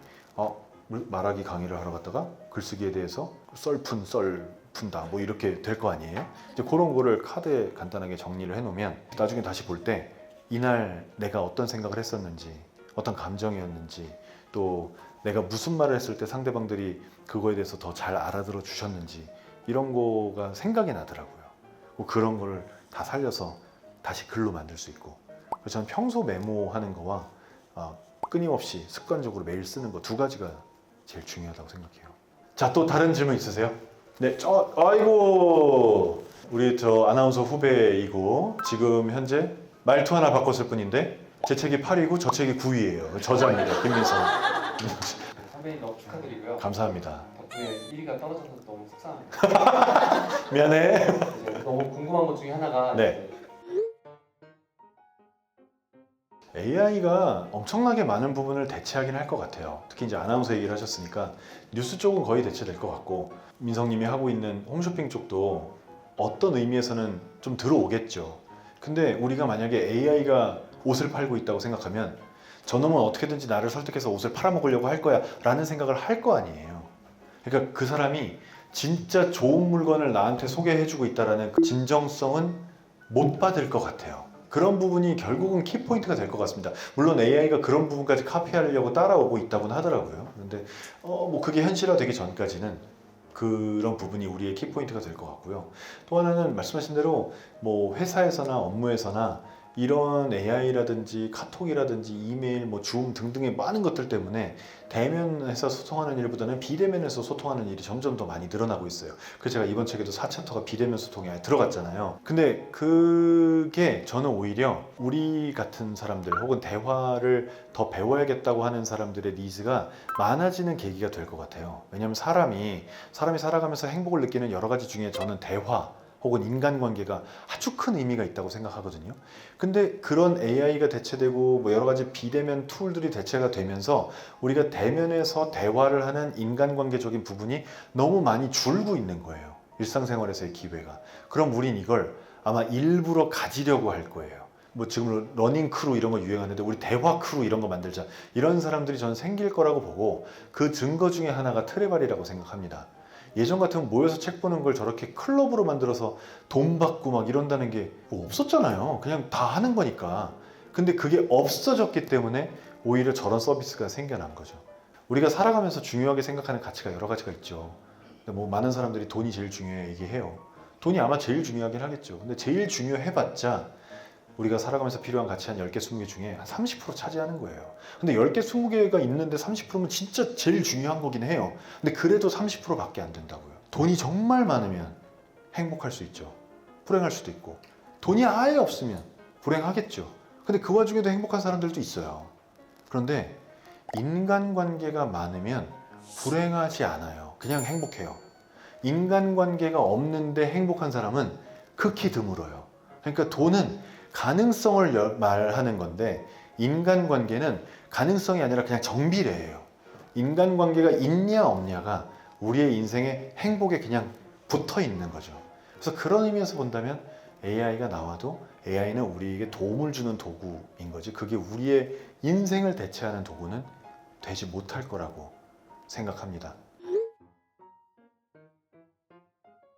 말하기 강의를 하러 갔다가 글쓰기에 대해서 썰 푼다 이렇게 될 거 아니에요? 이제 그런 거를 카드에 간단하게 정리를 해놓으면 나중에 다시 볼 때 이날 내가 어떤 생각을 했었는지, 어떤 감정이었는지, 또 내가 무슨 말을 했을 때 상대방들이 그거에 대해서 더 잘 알아들어 주셨는지 이런 거가 생각이 나더라고요. 그런 거를 다 살려서 다시 글로 만들 수 있고, 그래서 저는 평소 메모하는 거와 끊임없이 습관적으로 매일 쓰는 거 2가지가 제일 중요하다고 생각해요. 자, 또 다른 질문 있으세요? 네, 아이고, 우리 아나운서 후배이고 지금 현재 말투 하나 바꿨을 뿐인데 제 책이 8위고 저 책이 9위예요. 저자입니다. 김민성. 선배님 너무 축하드리고요. 감사합니다. 덕분에 1위가 떨어져서 너무 속상합니다. 미안해. 이제 너무 궁금한 것 중에 하나가 네. AI가 엄청나게 많은 부분을 대체하긴 할 것 같아요. 특히 이제 아나운서 얘기를 하셨으니까 뉴스 쪽은 거의 대체될 것 같고, 민성님이 하고 있는 홈쇼핑 쪽도 어떤 의미에서는 좀 들어오겠죠. 근데 우리가 만약에 AI가 옷을 팔고 있다고 생각하면 저놈은 어떻게든지 나를 설득해서 옷을 팔아먹으려고 할 거야 라는 생각을 할 거 아니에요. 그러니까 그 사람이 진짜 좋은 물건을 나한테 소개해주고 있다라는 그 진정성은 못 받을 것 같아요. 그런 부분이 결국은 키포인트가 될 것 같습니다. 물론 AI가 그런 부분까지 카피하려고 따라오고 있다고는 하더라고요. 그런데 뭐 그게 현실화되기 전까지는 그런 부분이 우리의 키포인트가 될 것 같고요. 또 하나는 말씀하신 대로 뭐 회사에서나 업무에서나 이런 AI라든지 카톡이라든지 이메일, 뭐 줌 등등의 많은 것들 때문에 대면에서 소통하는 일보다는 비대면에서 소통하는 일이 점점 더 많이 늘어나고 있어요. 그래서 제가 이번 책에도 4챕터가 비대면 소통에 들어갔잖아요. 근데 그게 저는 오히려 우리 같은 사람들 혹은 대화를 더 배워야겠다고 하는 사람들의 니즈가 많아지는 계기가 될 것 같아요. 왜냐하면 사람이 살아가면서 행복을 느끼는 여러 가지 중에 저는 대화 혹은 인간관계가 아주 큰 의미가 있다고 생각하거든요. 근데 그런 AI가 대체되고 뭐 여러 가지 비대면 툴들이 대체가 되면서 우리가 대면에서 대화를 하는 인간관계적인 부분이 너무 많이 줄고 있는 거예요. 일상생활에서의 기회가. 그럼 우린 이걸 아마 일부러 가지려고 할 거예요. 뭐 지금 러닝 크루 이런 거 유행하는데 우리 대화 크루 이런 거 만들자. 이런 사람들이 저는 생길 거라고 보고 그 증거 중에 하나가 트레발이라고 생각합니다. 예전 같으면 모여서 책 보는 걸 저렇게 클럽으로 만들어서 돈 받고 막 이런다는 게 뭐 없었잖아요. 그냥 다 하는 거니까. 근데 그게 없어졌기 때문에 오히려 저런 서비스가 생겨난 거죠. 우리가 살아가면서 중요하게 생각하는 가치가 여러 가지가 있죠. 근데 뭐 많은 사람들이 돈이 제일 중요해 얘기해요. 돈이 아마 제일 중요하긴 하겠죠. 근데 제일 중요해봤자 우리가 살아가면서 필요한 가치 한 10개, 20개 중에 한 30% 차지하는 거예요. 근데 10개, 20개가 있는데 30%면 진짜 제일 중요한 거긴 해요. 근데 그래도 30%밖에 안 된다고요. 돈이 정말 많으면 행복할 수 있죠. 불행할 수도 있고. 돈이 아예 없으면 불행하겠죠. 근데 그 와중에도 행복한 사람들도 있어요. 그런데 인간관계가 많으면 불행하지 않아요. 그냥 행복해요. 인간관계가 없는데 행복한 사람은 극히 드물어요. 그러니까 돈은 가능성을 말하는 건데 인간관계는 가능성이 아니라 그냥 정비례예요. 인간관계가 있냐 없냐가 우리의 인생의 행복에 그냥 붙어 있는 거죠. 그래서 그런 의미에서 본다면 AI가 나와도 AI는 우리에게 도움을 주는 도구인 거지 그게 우리의 인생을 대체하는 도구는 되지 못할 거라고 생각합니다.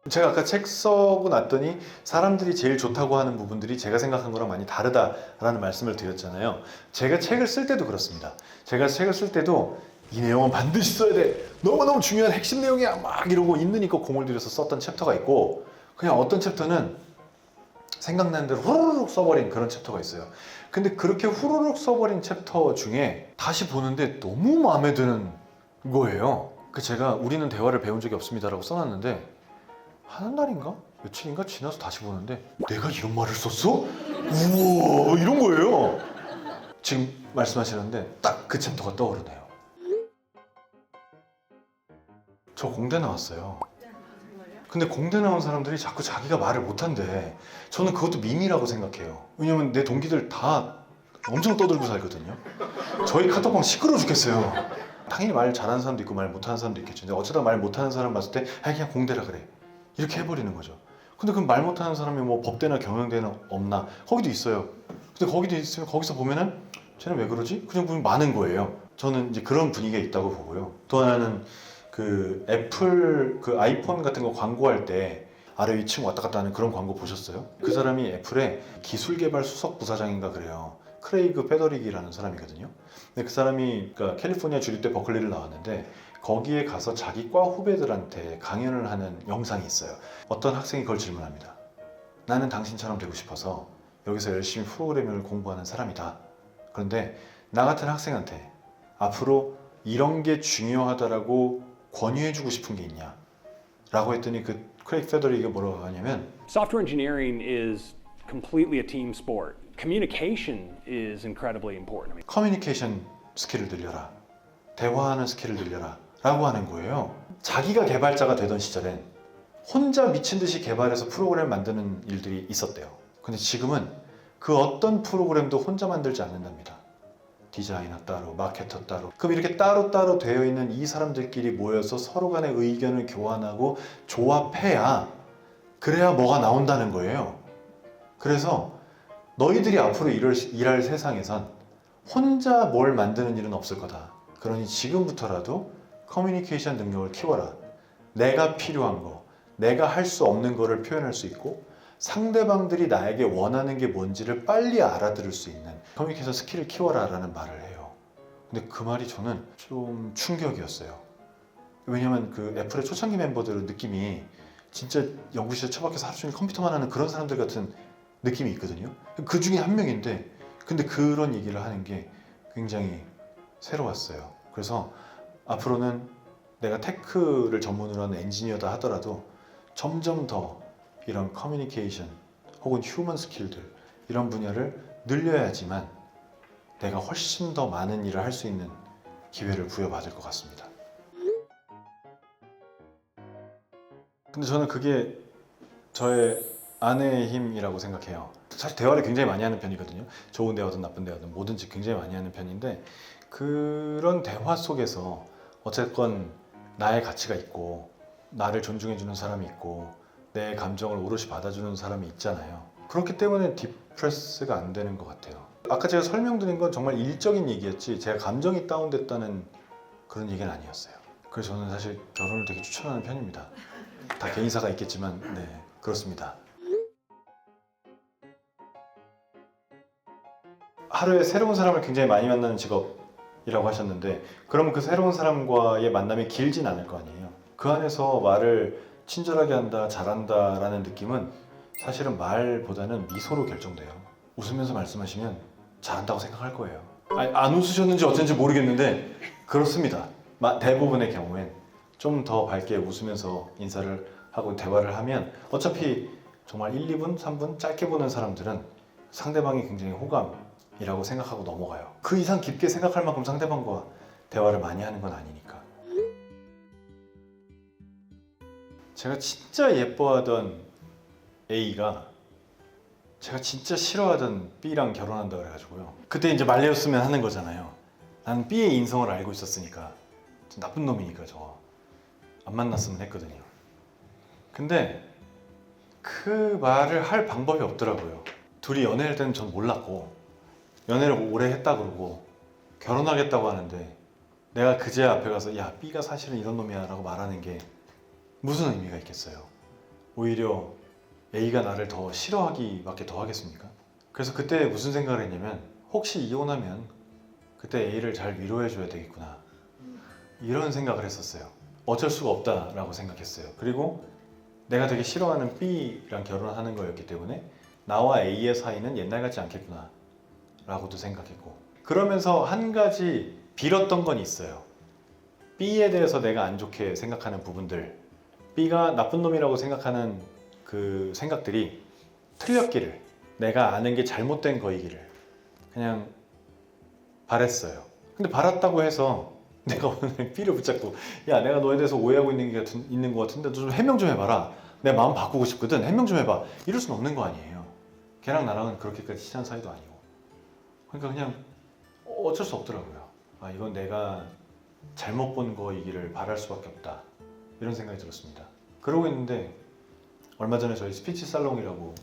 제가 아까 책 써고 났더니 사람들이 제일 좋다고 하는 부분들이 제가 생각한 거랑 많이 다르다라는 말씀을 드렸잖아요. 제가 책을 쓸 때도 그렇습니다. 제가 책을 쓸 때도 이 내용은 반드시 써야 돼. 너무너무 중요한 핵심 내용이야. 막 이러고 있느니까 공을 들여서 썼던 챕터가 있고 그냥 어떤 챕터는 생각나는 대로 후루룩 써버린 그런 챕터가 있어요. 근데 그렇게 후루룩 써버린 챕터 중에 다시 보는데 너무 마음에 드는 거예요. 제가 우리는 대화를 배운 적이 없습니다라고 써놨는데 한 달인가? 며칠인가 지나서 다시 보는데 내가 이런 말을 썼어? 우와 이런 거예요. 지금 말씀하시는데 딱 그 챕터가 떠오르네요. 저 공대 나왔어요. 근데 공대 나온 사람들이 자꾸 자기가 말을 못한대. 저는 그것도 밈이라고 생각해요. 왜냐면 내 동기들 다 엄청 떠들고 살거든요. 저희 카톡방 시끄러워 죽겠어요. 당연히 말 잘하는 사람도 있고 말 못하는 사람도 있겠죠. 근데 어쩌다 말 못하는 사람 봤을 때 그냥 공대라 그래. 이렇게 해버리는 거죠. 근데 그럼 말 못하는 사람이 뭐 법대나 경영대는 없나? 거기도 있어요. 근데 거기도 있으면 거기서 보면은 쟤는 왜 그러지? 그냥 보면 많은 거예요. 저는 이제 그런 분위기가 있다고 보고요. 또 하나는 그 애플 그 아이폰 같은 거 광고할 때 아래 위층 왔다 갔다 하는 그런 광고 보셨어요? 그 사람이 애플의 기술개발 수석 부사장인가 그래요. 크레이그 페더릭이라는 사람이거든요. 근데 그 사람이 그러니까 캘리포니아 주립대 버클리를 나왔는데 거기에 가서 자기 과 후배들한테 강연을 하는 영상이 있어요. 어떤 학생이 그걸 질문합니다. 나는 당신처럼 되고 싶어서 여기서 열심히 프로그래밍을 공부하는 사람이다. 그런데 나 같은 학생한테 앞으로 이런 게 중요하다라고 권유해주고 싶은 게 있냐? 라고 했더니 그 크레이그 페더릭이 뭐라고 하냐면 Software engineering is completely a team sport. Communication is incredibly important. 커뮤니케이션 스킬을 늘려라. 대화하는 스킬을 늘려라. 라고 하는 거예요. 자기가 개발자가 되던 시절엔 혼자 미친 듯이 개발해서 프로그램 만드는 일들이 있었대요. 근데 지금은 그 어떤 프로그램도 혼자 만들지 않는답니다. 디자이너 따로, 마케터 따로. 그럼 이렇게 따로따로 되어 있는 이 사람들끼리 모여서 서로 간의 의견을 교환하고 조합해야 그래야 뭐가 나온다는 거예요. 그래서 너희들이 앞으로 일할 세상에선 혼자 뭘 만드는 일은 없을 거다. 그러니 지금부터라도 커뮤니케이션 능력을 키워라. 내가 필요한 거, 내가 할 수 없는 거를 표현할 수 있고 상대방들이 나에게 원하는 게 뭔지를 빨리 알아들을 수 있는 커뮤니케이션 스킬을 키워라 라는 말을 해요. 근데 그 말이 저는 좀 충격이었어요. 왜냐면 그 애플의 초창기 멤버들은 느낌이 진짜 연구실에 처박혀서 하루 종일 컴퓨터만 하는 그런 사람들 같은 느낌이 있거든요. 그 중에 한 명인데 근데 그런 얘기를 하는 게 굉장히 새로웠어요. 그래서 앞으로는 내가 테크를 전문으로 하는 엔지니어다 하더라도 점점 더 이런 커뮤니케이션 혹은 휴먼 스킬들 이런 분야를 늘려야지만 내가 훨씬 더 많은 일을 할 수 있는 기회를 부여받을 것 같습니다. 근데 저는 그게 저의 아내의 힘이라고 생각해요. 사실 대화를 굉장히 많이 하는 편이거든요. 좋은 대화든 나쁜 대화든 뭐든지 굉장히 많이 하는 편인데 그런 대화 속에서 어쨌건 나의 가치가 있고 나를 존중해주는 사람이 있고 내 감정을 오롯이 받아주는 사람이 있잖아요. 그렇기 때문에 디프레스가 안 되는 것 같아요. 아까 제가 설명드린 건 정말 일적인 얘기였지 제가 감정이 다운됐다는 그런 얘기는 아니었어요. 그래서 저는 사실 결혼을 되게 추천하는 편입니다. 다 개인사가 있겠지만 네 그렇습니다. 하루에 새로운 사람을 굉장히 많이 만나는 직업이라고 하셨는데 그러면 그 새로운 사람과의 만남이 길진 않을 거 아니에요. 그 안에서 말을 친절하게 한다, 잘한다 라는 느낌은 사실은 말보다는 미소로 결정돼요. 웃으면서 말씀하시면 잘한다고 생각할 거예요. 아니, 안 웃으셨는지 어쩐지 모르겠는데 그렇습니다. 대부분의 경우엔 좀 더 밝게 웃으면서 인사를 하고 대화를 하면 어차피 정말 1, 2분, 3분 짧게 보는 사람들은 상대방이 굉장히 호감이라고 생각하고 넘어가요. 그 이상 깊게 생각할 만큼 상대방과 대화를 많이 하는 건 아니니까. 제가 진짜 예뻐하던 A가 제가 진짜 싫어하던 B랑 결혼한다 그래가지고요. 그때 이제 말레었으면 하는 거잖아요. 나는 B의 인성을 알고 있었으니까 나쁜 놈이니까 저 안 만났으면 했거든요. 근데 그 말을 할 방법이 없더라고요. 둘이 연애할 때는 전 몰랐고 연애를 오래 했다 그러고 결혼하겠다고 하는데 내가 그제 앞에 가서 야 B가 사실은 이런 놈이야 라고 말하는 게 무슨 의미가 있겠어요. 오히려 A가 나를 더 싫어하기밖에 더 하겠습니까? 그래서 그때 무슨 생각을 했냐면 혹시 이혼하면 그때 A를 잘 위로해줘야 되겠구나 이런 생각을 했었어요. 어쩔 수가 없다라고 생각했어요. 그리고 내가 되게 싫어하는 B랑 결혼하는 거였기 때문에 나와 A의 사이는 옛날 같지 않겠구나 라고도 생각했고 그러면서 한 가지 빌었던 건 있어요. B에 대해서 내가 안 좋게 생각하는 부분들 B가 나쁜 놈이라고 생각하는 그 생각들이 틀렸기를 내가 아는 게 잘못된 거이기를 그냥 바랬어요. 근데 바랐다고 해서 내가 오늘 B를 붙잡고 야 내가 너에 대해서 오해하고 있는 것 같은데 너 좀 해명 좀 해봐라. 내 마음 바꾸고 싶거든. 해명 좀 해봐. 이럴 수는 없는 거 아니에요. 걔랑 나랑은 그렇게까지 친한 사이도 아니고 그러니까 그냥 어쩔 수 없더라고요. 아 이건 내가 잘못 본 거이기를 바랄 수밖에 없다 이런 생각이 들었습니다. 그러고 있는데 얼마 전에 저희 스피치 살롱이라고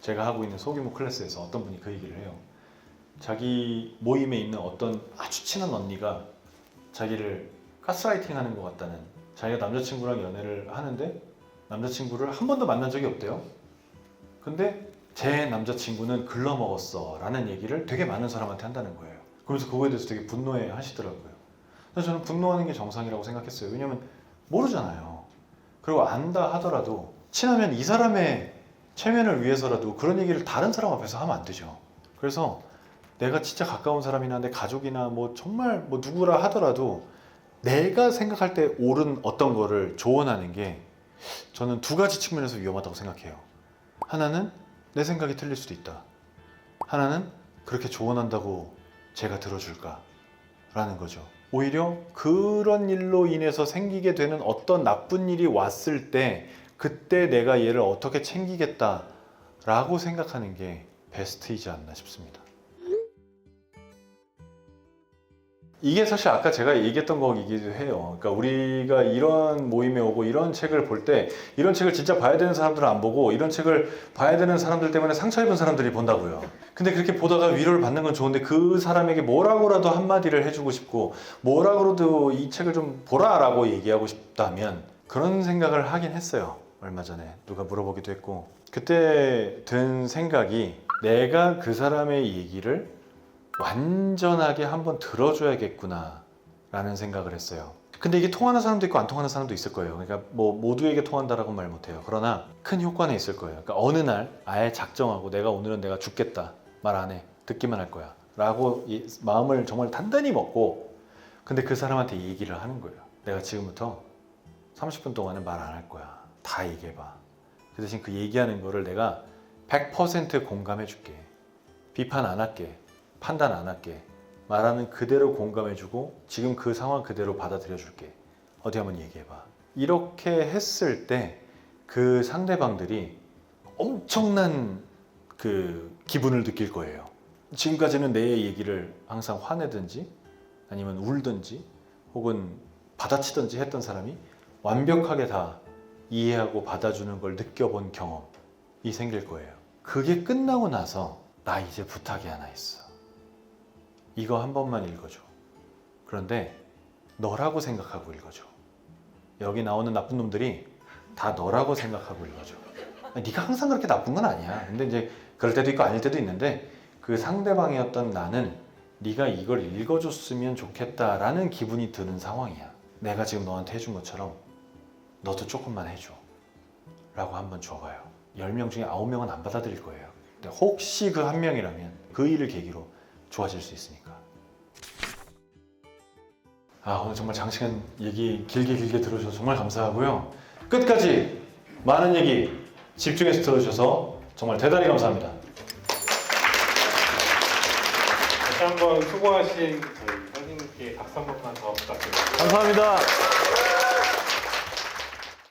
제가 하고 있는 소규모 클래스에서 어떤 분이 그 얘기를 해요. 자기 모임에 있는 어떤 아주 친한 언니가 자기를 가스라이팅 하는 것 같다는 자기가 남자친구랑 연애를 하는데 남자친구를 한 번도 만난 적이 없대요. 근데 제 남자친구는 글러먹었어 라는 얘기를 되게 많은 사람한테 한다는 거예요. 그래서 그거에 대해서 되게 분노해 하시더라고요. 그래서 저는 분노하는 게 정상이라고 생각했어요. 왜냐면 모르잖아요. 그리고 안다 하더라도 친하면 이 사람의 체면을 위해서라도 그런 얘기를 다른 사람 앞에서 하면 안 되죠. 그래서 내가 진짜 가까운 사람이나 내 가족이나 뭐 정말 뭐 누구라 하더라도 내가 생각할 때 옳은 어떤 거를 조언하는 게 저는 두 가지 측면에서 위험하다고 생각해요. 하나는 내 생각이 틀릴 수도 있다. 하나는 그렇게 조언한다고 제가 들어줄까? 라는 거죠. 오히려 그런 일로 인해서 생기게 되는 어떤 나쁜 일이 왔을 때 그때 내가 얘를 어떻게 챙기겠다 라고 생각하는 게 베스트이지 않나 싶습니다. 이게 사실 아까 제가 얘기했던 거이기도 해요. 그러니까 우리가 이런 모임에 오고 이런 책을 볼 때 이런 책을 진짜 봐야 되는 사람들은 안 보고 이런 책을 봐야 되는 사람들 때문에 상처 입은 사람들이 본다고요. 근데 그렇게 보다가 위로를 받는 건 좋은데 그 사람에게 뭐라고라도 한마디를 해주고 싶고 뭐라고라도 이 책을 좀 보라라고 얘기하고 싶다면 그런 생각을 하긴 했어요. 얼마 전에 누가 물어보기도 했고, 그때 든 생각이 내가 그 사람의 얘기를 완전하게 한번 들어줘야겠구나 라는 생각을 했어요. 근데 이게 통하는 사람도 있고 안 통하는 사람도 있을 거예요. 그러니까 뭐 모두에게 통한다라고 말 못해요. 그러나 큰 효과는 있을 거예요. 그러니까 어느 날 아예 작정하고 내가 오늘은 내가 죽겠다, 말 안 해, 듣기만 할 거야 라고 이 마음을 정말 단단히 먹고, 근데 그 사람한테 얘기를 하는 거예요. 내가 지금부터 30분 동안은 말 안 할 거야. 다 얘기해봐. 그 대신 그 얘기하는 거를 내가 100% 공감해 줄게. 비판 안 할게. 판단 안 할게. 말하는 그대로 공감해주고 지금 그 상황 그대로 받아들여 줄게. 어디 한번 얘기해봐. 이렇게 했을 때 그 상대방들이 엄청난 그 기분을 느낄 거예요. 지금까지는 내 얘기를 항상 화내든지 아니면 울든지 혹은 받아치든지 했던 사람이 완벽하게 다 이해하고 받아주는 걸 느껴본 경험이 생길 거예요. 그게 끝나고 나서 나 이제 부탁이 하나 있어. 이거 한 번만 읽어줘. 그런데 너라고 생각하고 읽어줘. 여기 나오는 나쁜 놈들이 다 너라고 생각하고 읽어줘. 네가 항상 그렇게 나쁜 건 아니야. 근데 이제 그럴 때도 있고 아닐 때도 있는데 그 상대방이었던 나는 네가 이걸 읽어줬으면 좋겠다라는 기분이 드는 상황이야. 내가 지금 너한테 해준 것처럼 너도 조금만 해줘 라고 한번 줘봐요. 10명 중에 9명은 안 받아들일 거예요. 근데 혹시 그 한 명이라면 그 일을 계기로 좋아질 수 있으니까. 오늘 정말 장시간 얘기 길게 들어주셔서 정말 감사하고요. 끝까지 많은 얘기 집중해서 들어주셔서 정말 대단히 감사합니다. 다시 한번 수고하신 저희 선생님께 박수 한 번만 더 부탁드립니다. 감사합니다.